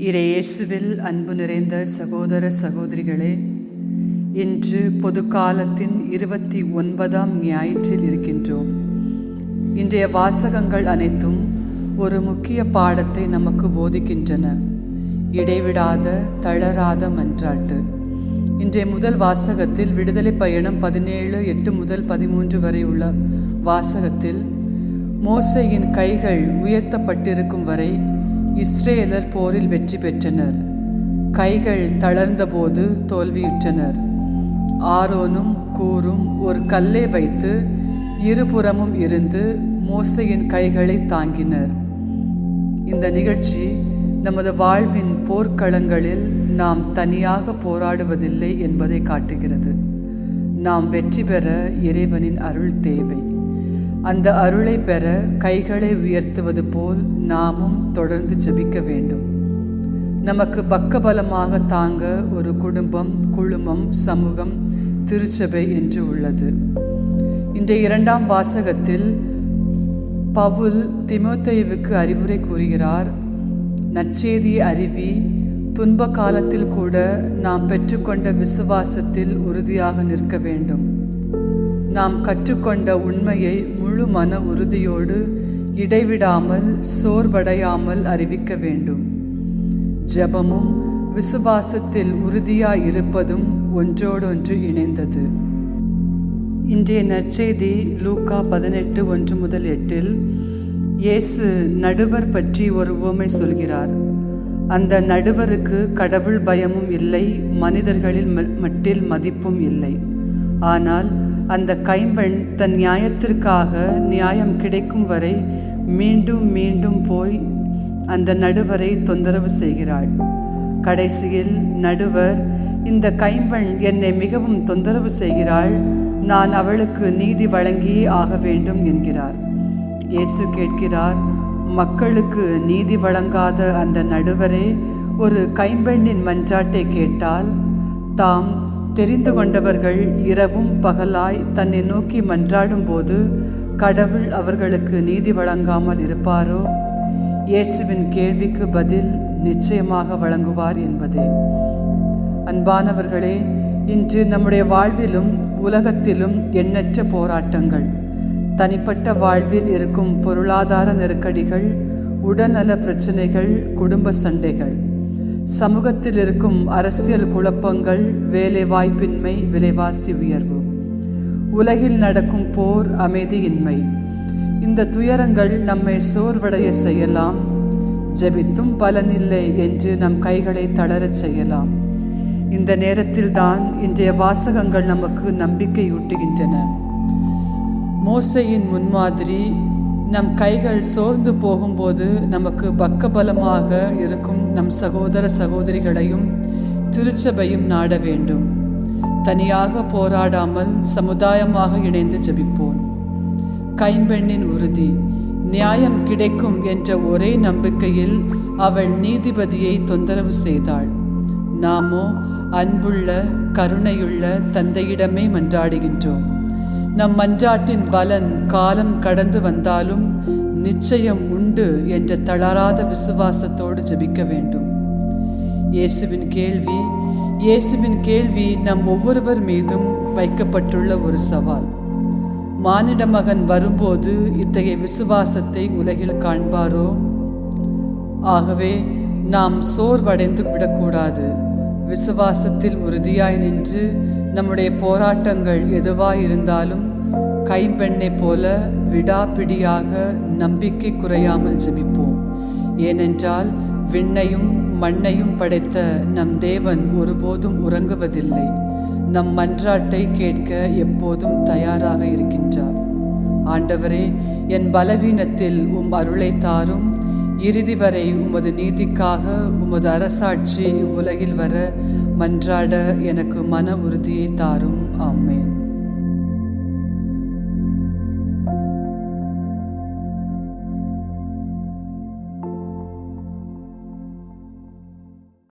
இயேசுவில் அன்பு நிறைந்த சகோதர சகோதரிகளே, இன்று பொதுக்காலத்தின் 29ஆம் ஞாயிற்றில் இருக்கின்றோம். இன்றைய வாசகங்கள் அனைத்தும் ஒரு முக்கிய பாடத்தை நமக்கு போதிக்கின்றன. இடைவிடாத தளராத மன்றாட்டு. இன்றைய முதல் வாசகத்தில் விடுதலை பயணம் 17:8 முதல் 13 வரை உள்ள வாசகத்தில் மோசேயின் கைகள் உயர்த்தப்பட்டிருக்கும் வரை இஸ்ரேலர் போரில் வெற்றி பெற்றனர். கைகள் தளர்ந்தபோது தோல்வியுற்றனர். ஆரோனும் கூரும் ஒரு கல்லை வைத்து இருபுறமும் இருந்து மோசேயின் கைகளை தாங்கினர். இந்த நிகழ்ச்சி நமது வாழ்வின் போர்க்களங்களில் நாம் தனியாக போராடுவதில்லை என்பதை காட்டுகிறது. நாம் வெற்றி பெற இறைவனின் அருள் தேவை. அந்த அருளை பெற கைகளை உயர்த்துவது போல் நாமும் தொடர்ந்து ஜெபிக்க வேண்டும். நமக்கு பக்கபலமாக தாங்க ஒரு குடும்பம், குழுமம், சமூகம், திருச்சபை என்று உள்ளது. இன்றைய 2ஆம் வாசகத்தில் பவுல் தீமோத்தேயுவுக்கு அறிவுரை கூறுகிறார். நற்செய்தியை அறிவி, துன்ப காலத்தில் கூட நாம் பெற்றுக்கொண்ட விசுவாசத்தில் உறுதியாக நிற்க வேண்டும். நாம் கற்றுக்கொண்ட உண்மையை முழு மன உறுதியோடு இடைவிடாமல் சோர்வடையாமல் அறிவிக்க வேண்டும். ஜெபமும் விசுவாசத்தில் உறுதியாய் இருப்பதும் ஒன்றோடொன்று இணைந்தது. இன்றைய நற்செய்தி லூக்கா 18:1-8 இயேசு நடுவர் பற்றி ஒரு உவமை சொல்கிறார். அந்த நடுவருக்கு கடவுள் பயமும் இல்லை, மனிதர்களில் மட்டில் மதிப்பும் இல்லை. ஆனால் அந்த கைம்பெண் தன் நியாயத்திற்காக நியாயம் கிடைக்கும் வரை மீண்டும் மீண்டும் போய் அந்த நடுவரை தொந்தரவு செய்கிறாள். கடைசியில் நடுவர், இந்த கைம்பெண் என்னை மிகவும் தொந்தரவு செய்கிறாள், நான் அவளுக்கு நீதி வழங்கியே ஆக வேண்டும் என்கிறார். இயேசு கேட்கிறார், மக்களுக்கு நீதி வழங்காத அந்த நடுவரே ஒரு கைம்பெண்ணின் மன்றாட்டை கேட்டால், தாம் தெரிந்து கொண்டவர்கள் இரவும் பகலாய் தன்னை நோக்கி மன்றாடும் போது கடவுள் அவர்களுக்கு நீதி வழங்காமல் இருப்பாரோ? இயேசுவின் கேள்விக்கு பதில் நிச்சயமாக வழங்குவார் என்பதே. அன்பானவர்களே, இன்று நம்முடைய வாழ்விலும் உலகத்திலும் எண்ணற்ற போராட்டங்கள், தனிப்பட்ட வாழ்வில் இருக்கும் பொருளாதார நெருக்கடிகள், உடல்நல பிரச்சனைகள், குடும்ப சண்டைகள், சமூகத்தில் இருக்கும் அரசியல் குழப்பங்கள், வேலை வாய்ப்பின்மை, விலைவாசி உயர்வு, உலகில் நடக்கும் போர், அமைதியின்மை, இந்த துயரங்கள் நம்மை சோர்வடைய செய்யலாம். ஜெபித்தும் பலனில்லை என்று நம் கைகளை தளரச் செய்யலாம். இந்த நேரத்தில்தான் இன்றைய வாசகங்கள் நமக்கு நம்பிக்கையூட்டுகின்றன. மோசேயின் முன்மாதிரி நம் கைகள் சோர்ந்து போகும்போது நமக்கு பக்கபலமாக இருக்கும் நம் சகோதர சகோதரிகளையும் திருச்சபையும் நாட வேண்டும். தனியாக போராடாமல் சமுதாயமாக இணைந்து ஜெபிப்போம். கைம்பெண்ணின் உறுதி, நியாயம் கிடைக்கும் என்ற ஒரே நம்பிக்கையில் அவள் நீதிபதியை தொந்தரவு செய்தாள். நாமோ அன்புள்ள கருணையுள்ள தந்தையிடமே மன்றாடுகின்றோம். நம் மன்றாட்டின் பலன் காலம் கடந்து வந்தாலும் நிச்சயம் உண்டு என்ற தளராத விசுவாசத்தோடு ஜெபிக்க வேண்டும். இயேசுவின் கேள்வி நம் ஒவ்வொருவர் மீதும் வைக்கப்பட்டுள்ள ஒரு சவால். மானிட மகன் வரும்போது இத்தகைய விசுவாசத்தை உலகில் காண்பாரோ? ஆகவே நாம் சோர்வடைந்து விடக்கூடாது. விசுவாசத்தில் உறுதியாய் நின்று நம்முடைய போராட்டங்கள் எதுவாயிருந்தாலும் கைம்பெண்ணை போல விடாப்பிடியாக நம்பிக்கை குறையாமல் ஜெபிப்போம். ஏனென்றால் விண்ணையும் மண்ணையும் படைத்த நம் தேவன் ஒருபோதும் உறங்குவதில்லை. நம் மன்றாட்டை கேட்க எப்போதும் தயாராக இருக்கின்றார். ஆண்டவரே, என் பலவீனத்தில் உம் அருளை தாரும். இறுதி வரை உமது நீதிக்காக உமது அரசாட்சி இவ்வுலகில் வர மன்றாட எனக்கு மன உறுதியை தாரும். ஆமென்.